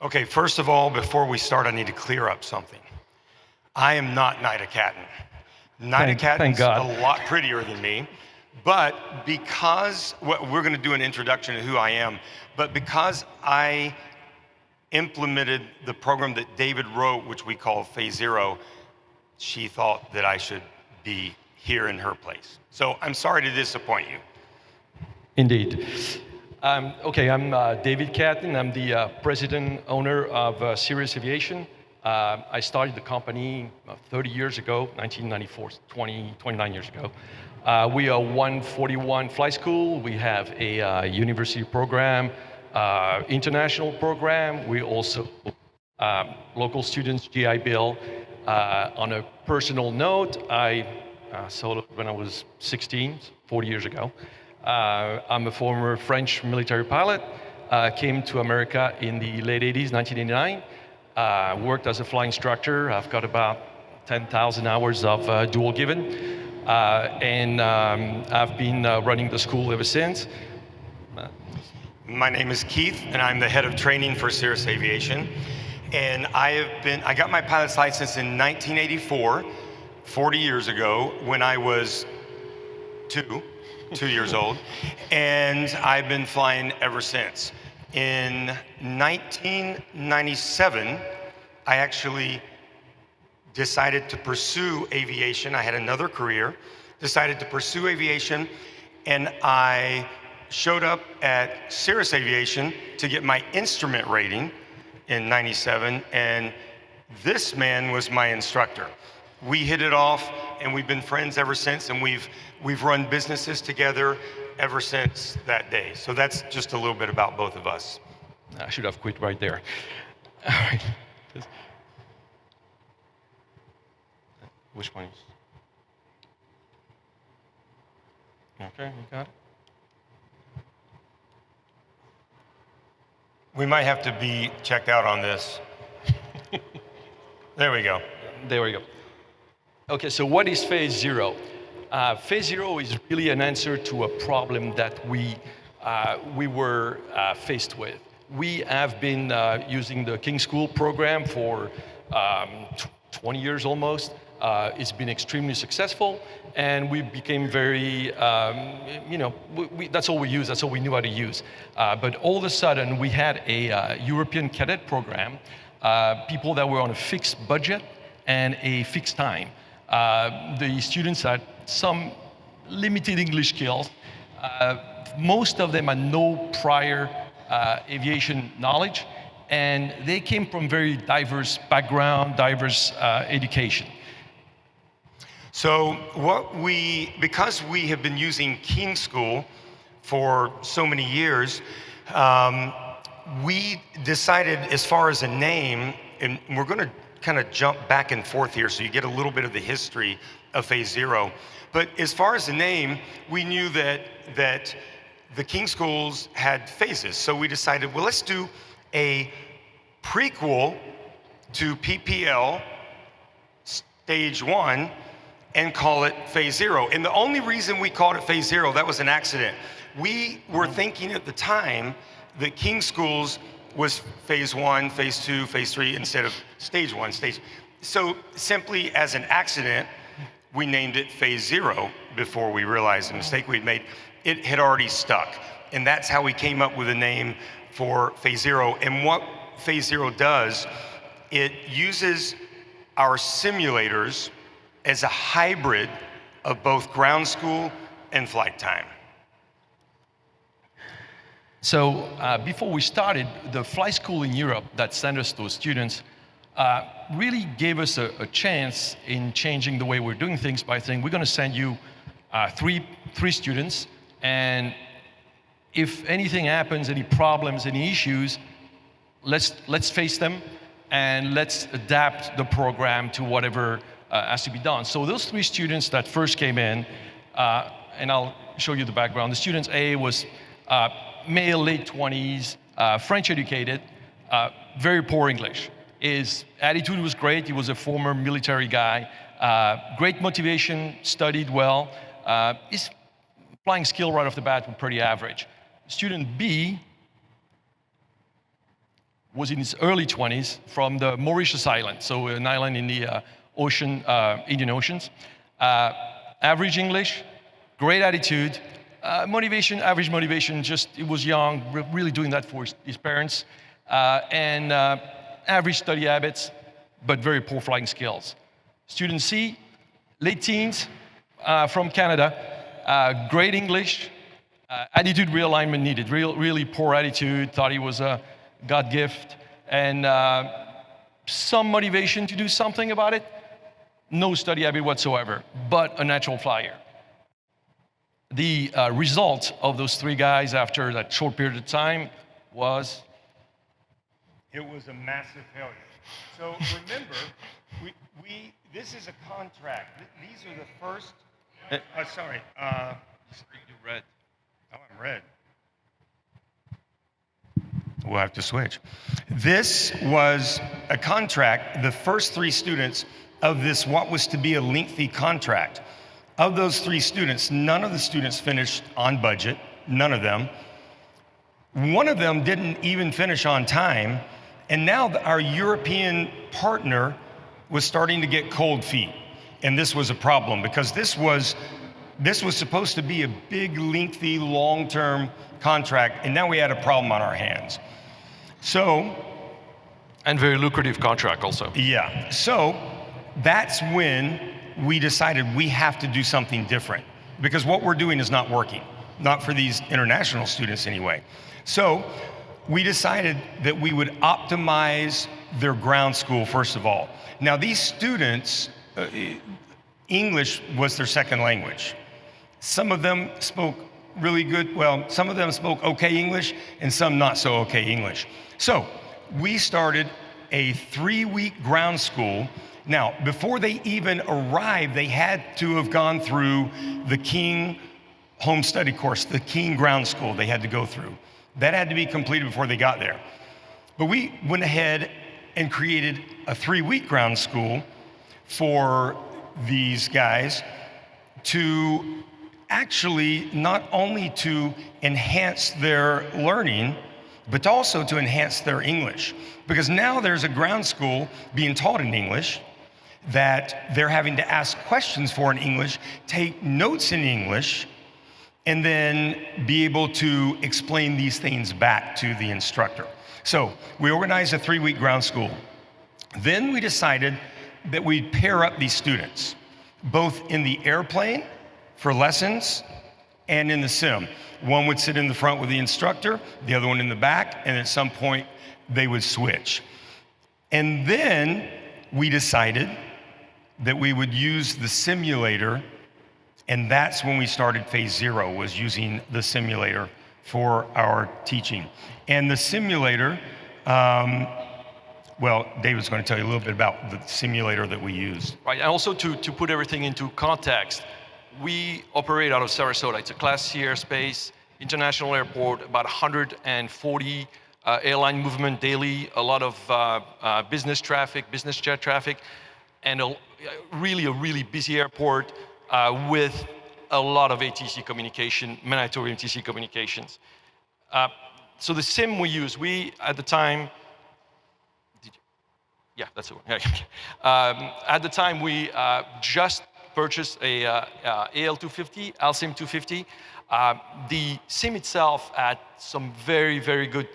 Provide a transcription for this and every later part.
Okay, first of all, before we start, I need to clear up something. I am not Nida Catton. Nida Catton's a lot prettier than me, but because, we're gonna do an introduction to who I am, but because I implemented the program that David wrote, which we call Phase Zero, she thought that I should be here in her place. So I'm sorry to disappoint you. Indeed. Okay, I'm David Catton. I'm the president owner of Sirius Aviation. I started the company 30 years ago, 1994, 29 years ago. We are 141 flight school. We have a university program, international program. We also local students GI Bill. On a personal note, I sold it when I was 16, 40 years ago. I'm a former French military pilot, came to America in the late 80s, 1989, worked as a flying instructor. I've got about 10,000 hours of dual given, and I've been running the school ever since. My name is Keith, and I'm the head of training for Sirius Aviation. And I got my pilot's license in 1984, 40 years ago, when I was two years old, and I've been flying ever since. In 1997, I actually decided to pursue aviation. I had another career, decided to pursue aviation, and I showed up at Sirius Aviation to get my instrument rating in 97, and this man was my instructor. We hit it off, and we've been friends ever since, and we've run businesses together ever since that day. So that's just a little bit about both of us. I should have quit right there. All right. Which one is? Okay, you got it. We might have to be checked out on this. There we go. There we go. Okay, so what is Phase Zero? Phase Zero is really an answer to a problem that we were faced with. We have been using the King School program for 20 years almost. It's been extremely successful, and we became very, that's all we use, that's all we knew how to use. But all of a sudden, we had a European cadet program, people that were on a fixed budget and a fixed time. The students had some limited English skills. Most of them had no prior aviation knowledge, and they came from very diverse background, diverse education. So because we have been using King School for so many years, we decided, as far as a name, and we're going to kind of jump back and forth here so you get a little bit of the history of Phase Zero. But as far as the name, we knew that the King Schools had phases. So we decided, well, let's do a prequel to PPL Stage 1 and call it Phase Zero. And the only reason we called it Phase Zero, that was an accident. We were thinking at the time that King Schools was Phase 1, Phase 2, Phase 3 instead of Stage 1, So simply as an accident, we named it Phase Zero before we realized the mistake we'd made. It had already stuck. And that's how we came up with a name for Phase Zero. And what Phase Zero does, it uses our simulators as a hybrid of both ground school and flight time. So before we started, the flight school in Europe that sent us those students really gave us a chance in changing the way we're doing things by saying, we're going to send you three students, and if anything happens, any problems, any issues, let's face them, and let's adapt the program to whatever has to be done. So those three students that first came in, and I'll show you the background. The students A was male, late 20s, French educated, very poor English. His attitude was great. He was a former military guy. Great motivation, studied well. His flying skill right off the bat was pretty average. Student B was in his early 20s from the Mauritius Island, so an island in the ocean, Indian Oceans. Average English, great attitude, motivation, average motivation, just he was young, really doing that for his parents, and average study habits, but very poor flying skills. Student C, late teens, from Canada, great English, attitude realignment needed, really poor attitude, thought he was a God gift, and some motivation to do something about it, no study habit whatsoever, but a natural flyer. The result of those three guys after that short period of time was? It was a massive failure. So remember, this is a contract. These are the first, sorry. You read. Oh, I'm red. We'll have to switch. This was a contract, the first three students of this, what was to be a lengthy contract. Of those three students, none of the students finished on budget, none of them. One of them didn't even finish on time, and now our European partner was starting to get cold feet. And this was a problem because this was supposed to be a big, lengthy, long-term contract, and now we had a problem on our hands. So, and very lucrative contract also. Yeah, so that's when we decided we have to do something different because what we're doing is not working, not for these international students anyway. So we decided that we would optimize their ground school first of all. Now these students, English was their second language. Some of them spoke really good, well, some of them spoke okay English and some not so okay English. So we started a 3-week ground school. Now, before they even arrived, they had to have gone through the King home study course, the King ground school they had to go through. That had to be completed before they got there. But we went ahead and created a 3-week ground school for these guys to actually not only to enhance their learning, but also to enhance their English. Because now there's a ground school being taught in English that they're having to ask questions for in English, take notes in English, and then be able to explain these things back to the instructor. So we organized a 3-week ground school. Then we decided that we'd pair up these students, both in the airplane for lessons and in the sim. One would sit in the front with the instructor, the other one in the back, and at some point they would switch. And then we decided that we would use the simulator, and that's when we started phase 0, was using the simulator for our teaching. And the simulator, well, David's going to tell you a little bit about the simulator that we used. Right, and also to put everything into context, we operate out of Sarasota. It's a Class C airspace, international airport, about 140 airline movement daily, a lot of business traffic, business jet traffic, and a really busy airport with a lot of ATC communication, mandatory ATC communications. So the sim we use, at the time, yeah, that's the one. At the time, we just purchased a AL250, ALSIM 250. The sim itself had some very good,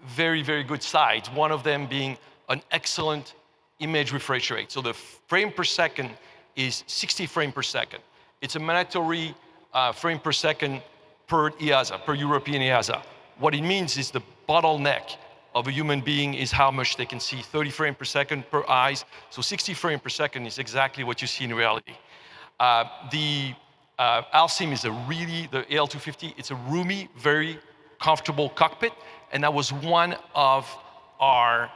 very good sides. One of them being an excellent image refresh rate. So the frame per second is 60 frames per second. It's a mandatory frame per second per EASA, per European EASA. What it means is the bottleneck of a human being is how much they can see, 30 frames per second per eyes. So 60 frames per second is exactly what you see in reality. The ALSIM is the AL250, it's a roomy, very comfortable cockpit, and that was one of our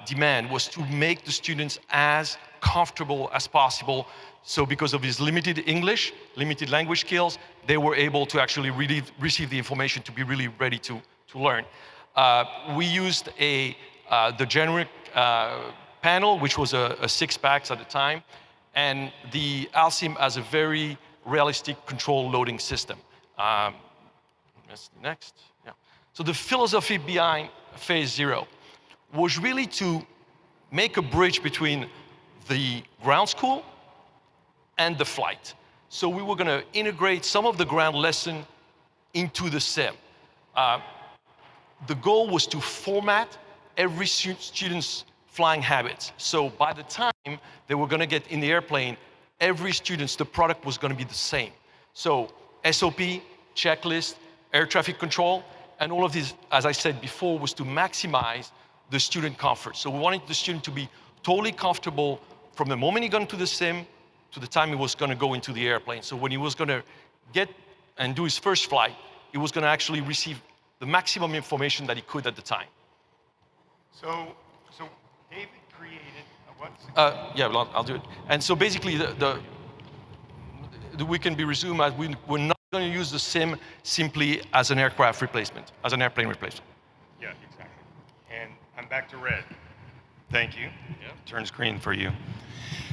demand, was to make the students as comfortable as possible. So because of his limited English, limited language skills, they were able to actually really receive the information to be really ready to learn. We used the generic panel, which was a 6-pack at the time, and the ALSIM has a very realistic control loading system. Next, yeah. So the philosophy behind phase zero was really to make a bridge between the ground school and the flight. So we were going to integrate some of the ground lesson into the sim. The goal was to format every student's flying habits. So by the time they were going to get in the airplane, every student's, the product was going to be the same. So SOP, checklist, air traffic control, and all of these, as I said before, was to maximize the student comfort. So we wanted the student to be totally comfortable from the moment he got into the sim to the time he was going to go into the airplane. So when he was going to get and do his first flight, he was going to actually receive the maximum information that he could at the time. So David created what? Yeah, well, I'll do it. And so basically, we can be resumed as we're not going to use the sim simply as an aircraft replacement, as an airplane replacement. Yeah, exactly. And I'm back to red. Thank you. Yeah. Turns green for you.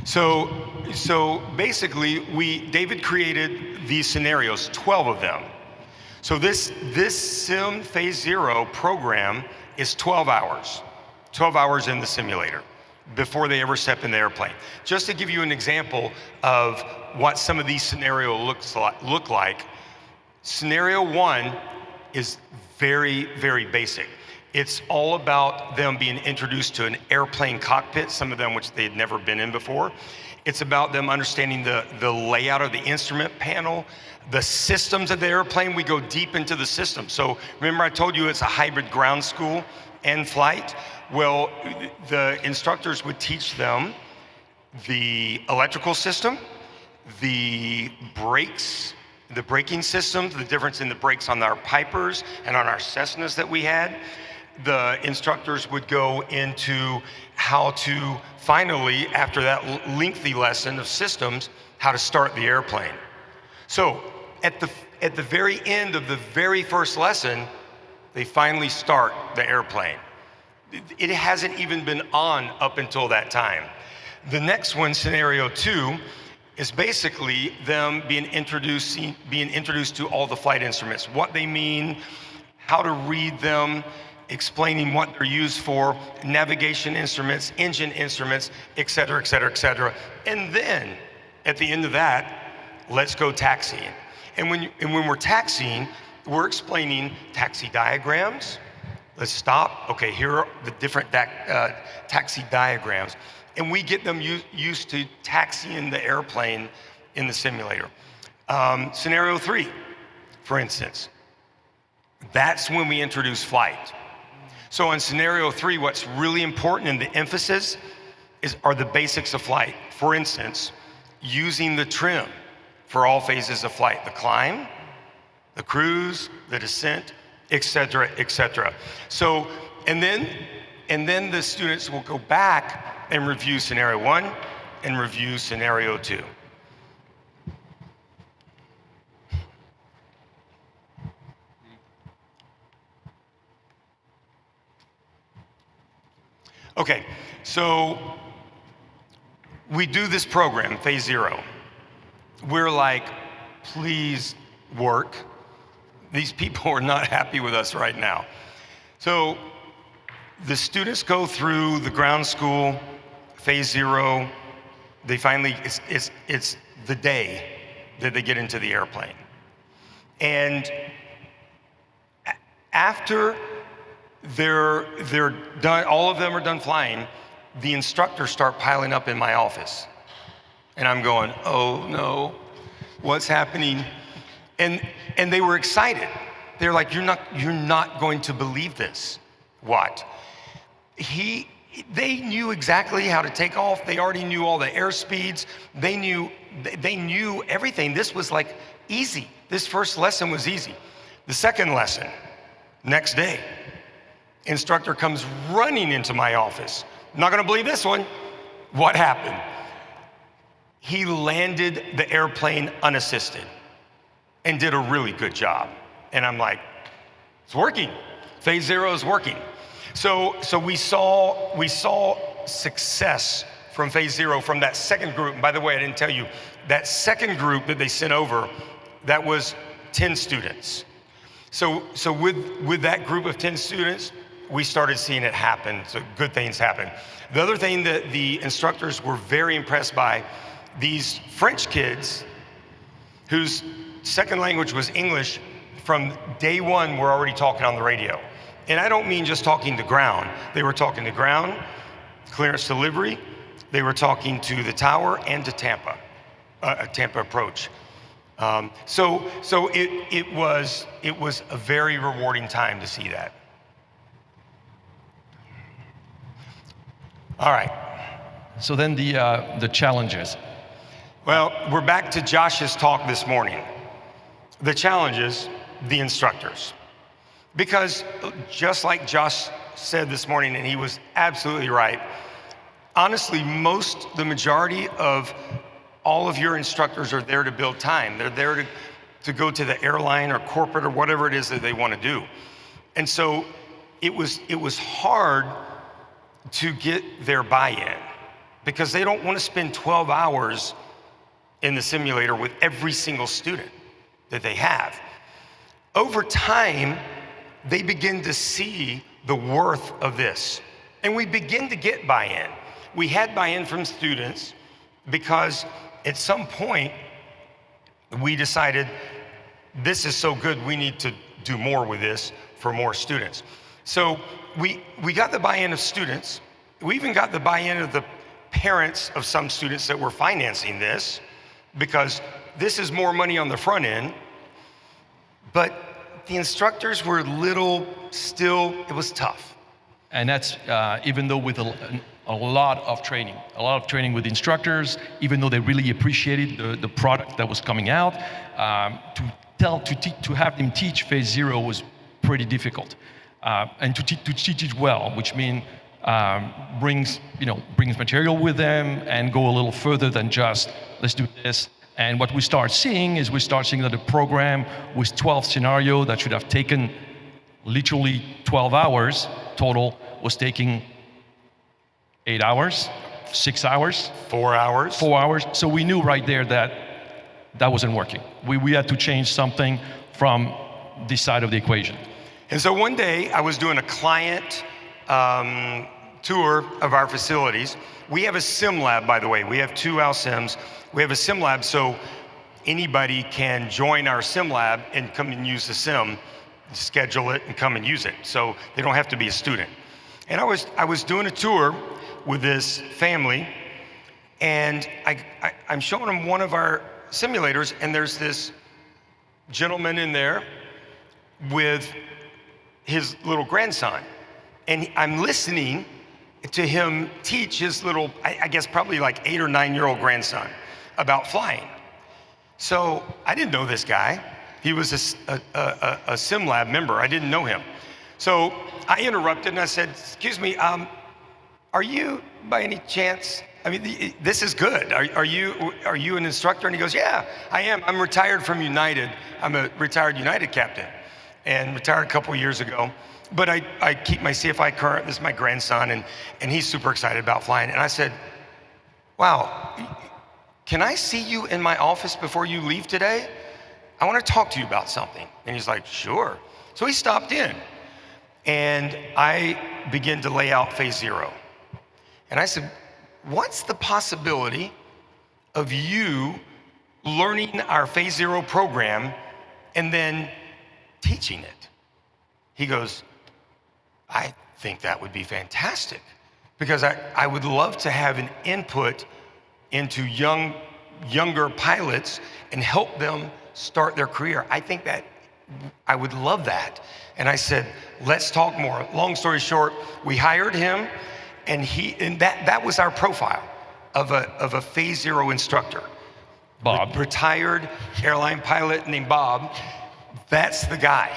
So basically, David created these scenarios, 12 of them. So this sim phase zero program is 12 hours in the simulator before they ever step in the airplane. Just to give you an example of what some of these scenarios look like, scenario one is very, very basic. It's all about them being introduced to an airplane cockpit, some of them which they had never been in before. It's about them understanding the layout of the instrument panel, the systems of the airplane. We go deep into the system. So remember I told you it's a hybrid ground school and flight? Well, the instructors would teach them the electrical system, the brakes, the braking systems, the difference in the brakes on our Pipers and on our Cessnas that we had. The instructors would go into how to finally, after that lengthy lesson of systems, how to start the airplane. So at the very end of the very first lesson, they finally start the airplane. It hasn't even been on up until that time. The next one, scenario two, is basically them being introduced to all the flight instruments, what they mean, how to read them, explaining what they're used for, navigation instruments, engine instruments, et cetera, et cetera, et cetera. And then at the end of that, let's go taxiing. And when we're taxiing, we're explaining taxi diagrams. Let's stop. Okay, here are the different taxi diagrams. And we get them used to taxiing the airplane in the simulator. Scenario three, for instance, that's when we introduce flight. So in scenario three, what's really important and the emphasis are the basics of flight. For instance, using the trim for all phases of flight, the climb, the cruise, the descent, et cetera, et cetera. So, and then the students will go back and review scenario one and review scenario two. Okay, so we do this program, phase zero. We're like, please work. These people are not happy with us right now. So the students go through the ground school, phase zero. They finally, it's the day that they get into the airplane. And after they're done, all of them are done flying, the instructors start piling up in my office. And I'm going, oh no, what's happening? And they were excited. They're like, you're not going to believe this. What? They knew exactly how to take off. They already knew all the air speeds. They knew everything. This was like easy. This first lesson was easy. The second lesson, next day, instructor comes running into my office. Not gonna believe this one. What happened? He landed the airplane unassisted and did a really good job. And I'm like, it's working. Phase zero is working. So we saw success from phase zero from that second group. And by the way, I didn't tell you, that second group that they sent over, that was 10 students. So with that group of 10 students, we started seeing it happen. So good things happen. The other thing that the instructors were very impressed by, these French kids whose second language was English, from day one were already talking on the radio. And I don't mean just talking to ground. They were talking to ground, clearance delivery. They were talking to the tower and to Tampa approach. So it was a very rewarding time to see that. All right. So then the challenges. Well, we're back to Josh's talk this morning. The challenges, the instructors. Because just like Josh said this morning, and he was absolutely right, honestly, the majority of all of your instructors are there to build time. They're there to go to the airline or corporate or whatever it is that they want to do. And so it was hard to get their buy-in because they don't want to spend 12 hours in the simulator with every single student that they have. Over time, they begin to see the worth of this. And we begin to get buy-in. We had buy-in from students because at some point, we decided this is so good, we need to do more with this for more students. So we got the buy-in of students. We even got the buy-in of the parents of some students that were financing this because this is more money on the front end. But the instructors were it was tough. And that's even though with a lot of training with instructors, even though they really appreciated the product that was coming out, to have them teach phase zero was pretty difficult. And to teach it well, which means brings material with them and go a little further than just let's do this. And what we start seeing that the program with 12 scenarios that should have taken literally 12 hours total was taking 8 hours, 6 hours, 4 hours. 4 hours. So we knew right there that wasn't working. We had to change something from this side of the equation. And so one day I was doing a client tour of our facilities. We have a sim lab, by the way. We have 2 Al Sims. We have a sim lab, so anybody can join our sim lab and come and use the sim, schedule it, and come and use it. So they don't have to be a student. And I was doing a tour with this family, and I'm showing them one of our simulators, and there's this gentleman in there with his little grandson. And I'm listening to him teach his little, I guess probably like 8 or 9-year-old grandson about flying. So I didn't know this guy. He was a sim lab member. I didn't know him. So I interrupted and I said, excuse me, are you by any chance, I mean, this is good. Are you an instructor? And he goes, yeah, I am. I'm retired from United. I'm a retired United captain and retired a couple years ago. But I keep my CFI current. This is my grandson, and he's super excited about flying. And I said, wow, can I see you in my office before you leave today? I want to talk to you about something. And he's like, sure. So he stopped in, and I began to lay out phase zero. And I said, what's the possibility of you learning our phase zero program and then teaching it? He goes, I think that would be fantastic because I would love to have an input into younger pilots and help them start their career. I think that I would love that. And I said, let's talk more. Long story short, we hired him, and that was our profile of a phase zero instructor. Bob. Retired airline pilot named Bob. That's the guy.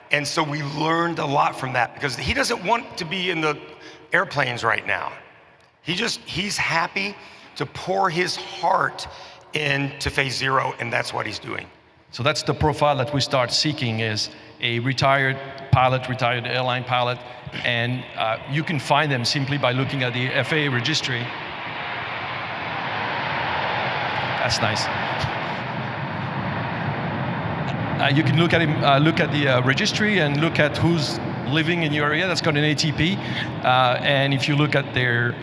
And so we learned a lot from that because he doesn't want to be in the airplanes right now. He's happy to pour his heart into phase zero, and that's what he's doing. So that's the profile that we start seeking, is a retired pilot, retired airline pilot, and you can find them simply by looking at the FAA registry. That's nice. You can look at him, look at the registry and look at who's living in your area that's got an ATP. And if you look at their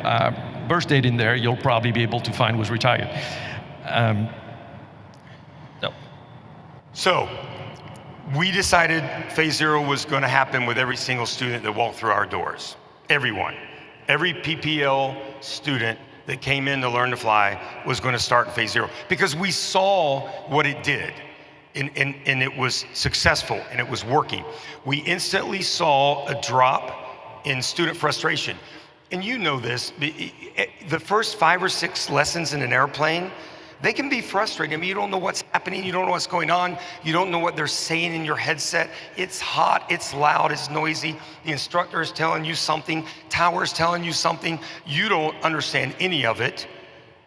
birth date in there, you'll probably be able to find who's retired. No. So we decided Phase Zero was going to happen with every single student that walked through our doors. Everyone. Every PPL student that came in to learn to fly was going to start in Phase Zero because we saw what it did. And it was successful and it was working. We instantly saw a drop in student frustration. And you know this, the first 5 or 6 lessons in an airplane, they can be frustrating. I mean, you don't know what's happening, you don't know what's going on, you don't know what they're saying in your headset. It's hot, it's loud, it's noisy. The instructor is telling you something, tower's telling you something, you don't understand any of it.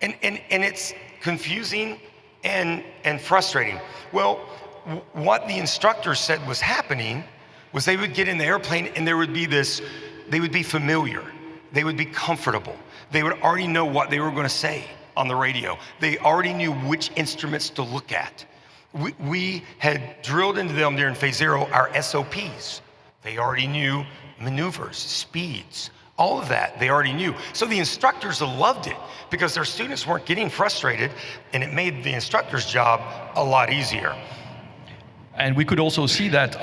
And it's confusing and frustrating. Well, what the instructor said was happening was they would get in the airplane and there would be this, they would be familiar, they would be comfortable, they would already know what they were going to say on the radio, they already knew which instruments to look at. We had drilled into them during Phase Zero our SOPs. They already knew maneuvers, speeds, all of that they already knew. So the instructors loved it because their students weren't getting frustrated and it made the instructor's job a lot easier. And we could also see that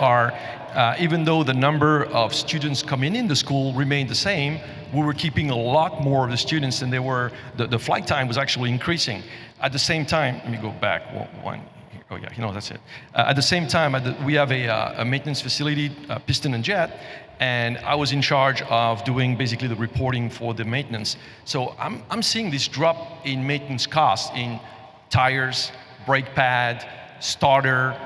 even though the number of students coming in the school remained the same, we were keeping a lot more of the students than they were, the flight time was actually increasing. At the same time, let me go back one. Oh yeah, that's it. At the same time, we have a maintenance facility, piston and jet, and I was in charge of doing basically the reporting for the maintenance. So I'm seeing this drop in maintenance costs in tires, brake pad, starter,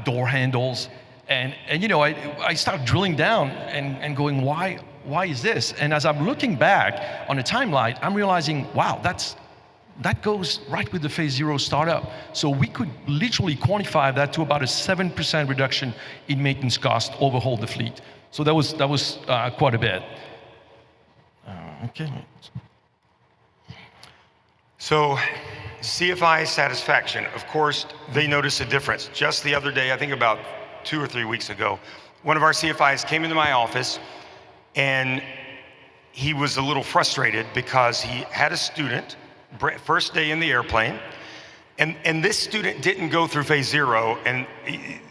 door handles, and I started drilling down and going, why is this? And as I'm looking back on the timeline, I'm realizing, wow, that goes right with the Phase Zero startup. So we could literally quantify that to about a 7% reduction in maintenance cost, overhaul the fleet. So that was quite a bit. Okay. So CFI Satisfaction, of course, they noticed a difference. Just the other day, I think about 2 or 3 weeks ago, one of our CFIs came into my office and he was a little frustrated because he had a student, first day in the airplane, and this student didn't go through Phase Zero, and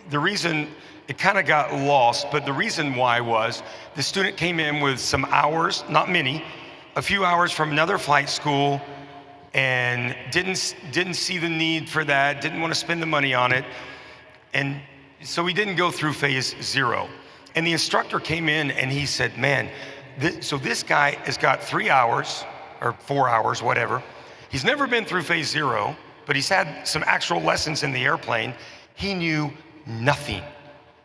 the reason, it kind of got lost, but the reason why was the student came in with some hours, not many, a few hours from another flight school, and didn't see the need for that, didn't want to spend the money on it, and so he didn't go through Phase Zero. And the instructor came in and he said, man, so this guy has got 3 hours, or 4 hours, whatever. He's never been through Phase Zero, but he's had some actual lessons in the airplane. He knew nothing.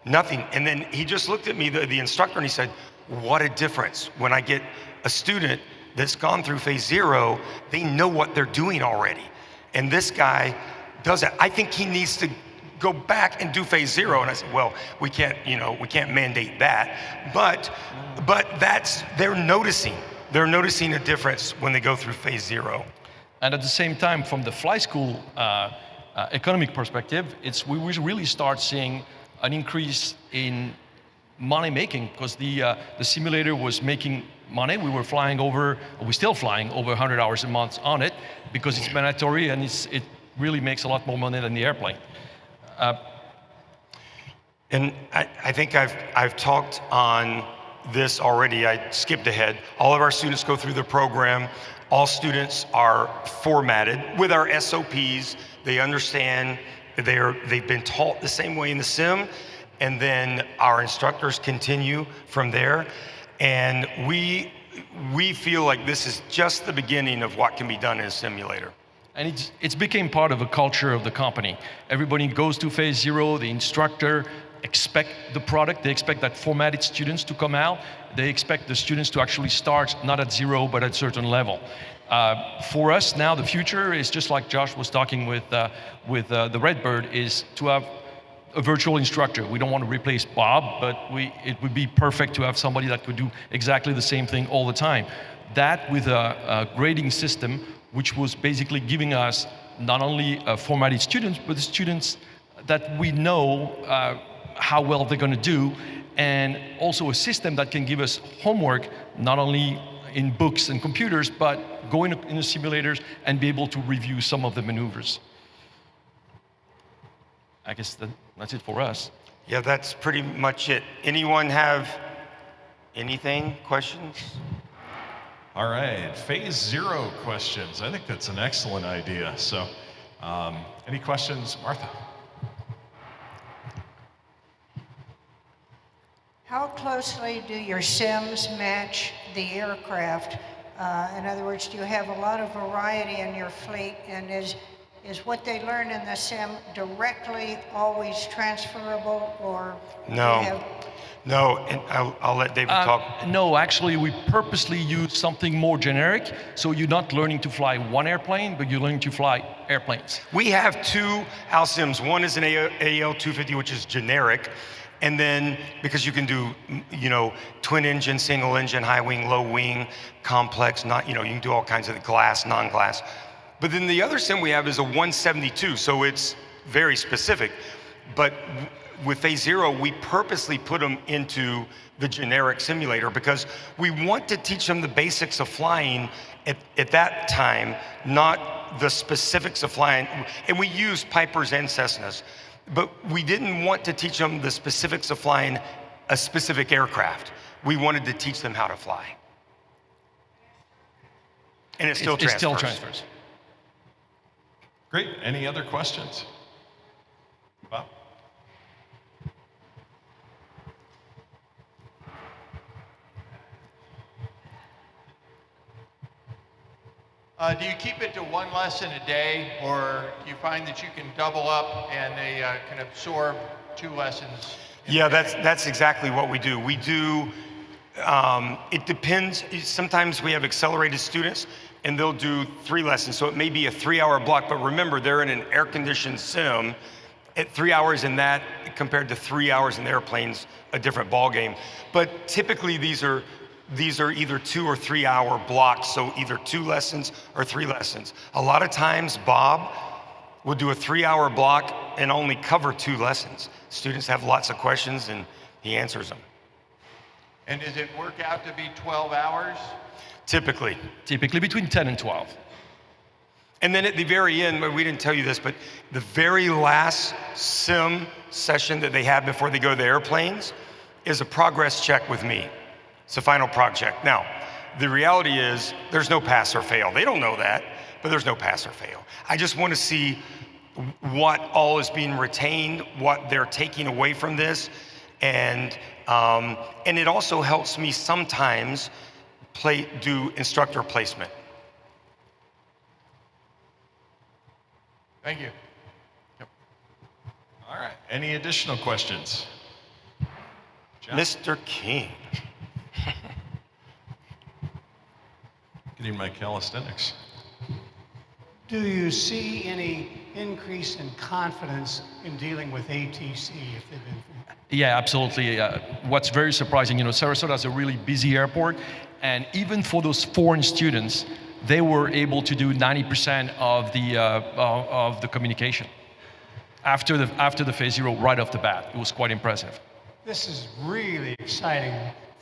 And then he just looked at me, the instructor, and he said, what a difference. When I get a student that's gone through Phase Zero, they know what they're doing already. And this guy does that. I think he needs to go back and do Phase Zero. And I said, well, we can't mandate that. But they're noticing a difference when they go through Phase Zero. And at the same time, from the flight school economic perspective, we really start seeing an increase in money making because the simulator was making money. We're still flying over 100 hours a month on it because it's mandatory and it really makes a lot more money than the airplane. And I think I've talked on this already. I skipped ahead. All of our students go through the program. All students are formatted with our SOPs. They understand, they've been taught the same way in the sim, and then our instructors continue from there. And we feel like this is just the beginning of what can be done in a simulator. And it's became part of a culture of the company. Everybody goes to Phase Zero, the instructor expect the product, they expect that formatted students to come out, they expect the students to actually start not at zero, but at a certain level. For us now, the future is just like Josh was talking with the Redbird, is to have a virtual instructor. We don't want to replace Bob, but it would be perfect to have somebody that could do exactly the same thing all the time. That with a grading system, which was basically giving us not only formatted students, but the students that we know how well they're going to do, and also a system that can give us homework, not only in books and computers, but go into simulators and be able to review some of the maneuvers. I guess that's it for us. Yeah, that's pretty much it. Anyone have anything, questions? All right, phase 0 questions. I think that's an excellent idea. So, any questions, Martha? How closely do your sims match the aircraft? In other words, do you have a lot of variety in your fleet, and is what they learn in the sim directly always transferable, or No. do you have... No, and I'll let David talk. No, actually, we purposely use something more generic, so you're not learning to fly one airplane, but you're learning to fly airplanes. We have 2 ALSIMs. One is an AL-250, which is generic, and then because you can do, twin engine, single engine, high wing, low wing, complex, you can do all kinds of glass, non-glass. But then the other sim we have is a 172, so it's very specific. But with phase 0, we purposely put them into the generic simulator because we want to teach them the basics of flying at that time, not the specifics of flying. And we use Pipers and Cessnas, but we didn't want to teach them the specifics of flying a specific aircraft. We wanted to teach them how to fly. And it still transfers. It still transfers. Great. Any other questions? Bob? Do you keep it to 1 lesson a day, or do you find that you can double up and they can absorb 2 lessons? Yeah, that's exactly what we do. We do, it depends. Sometimes we have accelerated students and they'll do 3 lessons. So it may be a 3-hour block, but remember, they're in an air-conditioned sim. At 3 hours in that compared to 3 hours in the airplane's a different ball game. But typically these are either 2 or 3 hour blocks, so either 2 lessons or 3 lessons. A lot of times Bob will do a 3-hour block and only cover 2 lessons. Students have lots of questions and he answers them. And does it work out to be 12 hours? Typically. Typically between 10 and 12. And then at the very end, we didn't tell you this, but the very last sim session that they have before they go to the airplanes is a progress check with me. It's a final project. Now, the reality is there's no pass or fail. They don't know that, but there's no pass or fail. I just want to see what all is being retained, what they're taking away from this, and it also helps me sometimes do instructor placement. Thank you. Yep. All right. Any additional questions? John? Mr. King. Getting my calisthenics. Do you see any increase in confidence in dealing with ATC if they've been? Yeah, absolutely. What's very surprising, Sarasota is a really busy airport, and even for those foreign students, they were able to do 90% of the communication after the phase 0 right off the bat. It was quite impressive. This is really exciting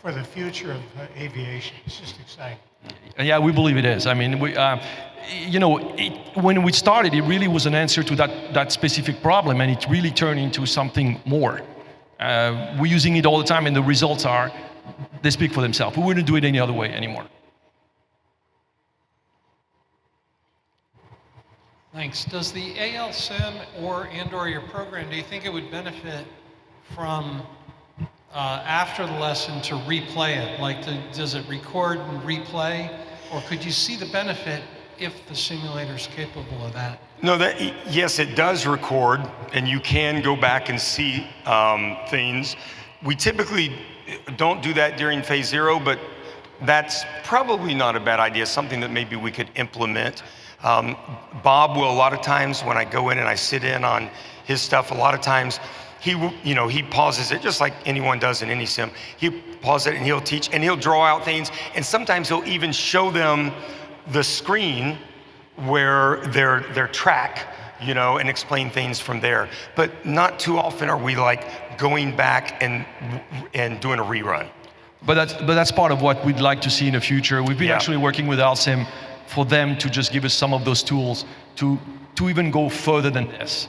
for the future of aviation. It's just exciting. Yeah, we believe it is. I mean, when we started, it really was an answer to that specific problem, and it really turned into something more. We're using it all the time, and the results they speak for themselves. We wouldn't do it any other way anymore. Thanks. Does the ALSIM or your program, do you think it would benefit from after the lesson to replay it? Does it record and replay? Or could you see the benefit if the simulator's capable of that? No, yes, it does record, and you can go back and see things. We typically don't do that during phase 0, but that's probably not a bad idea, something that maybe we could implement. Bob will, a lot of times when I go in and I sit in on his stuff, a lot of times he pauses it just like anyone does in any sim. He'll pause it and he'll teach and he'll draw out things, and sometimes he'll even show them the screen where their track you know, and explain things from there. But not too often are we like going back and doing a rerun. But that's part of what we'd like to see in the future. We've been Yeah. actually working with ALSIM for them to just give us some of those tools to even go further than this.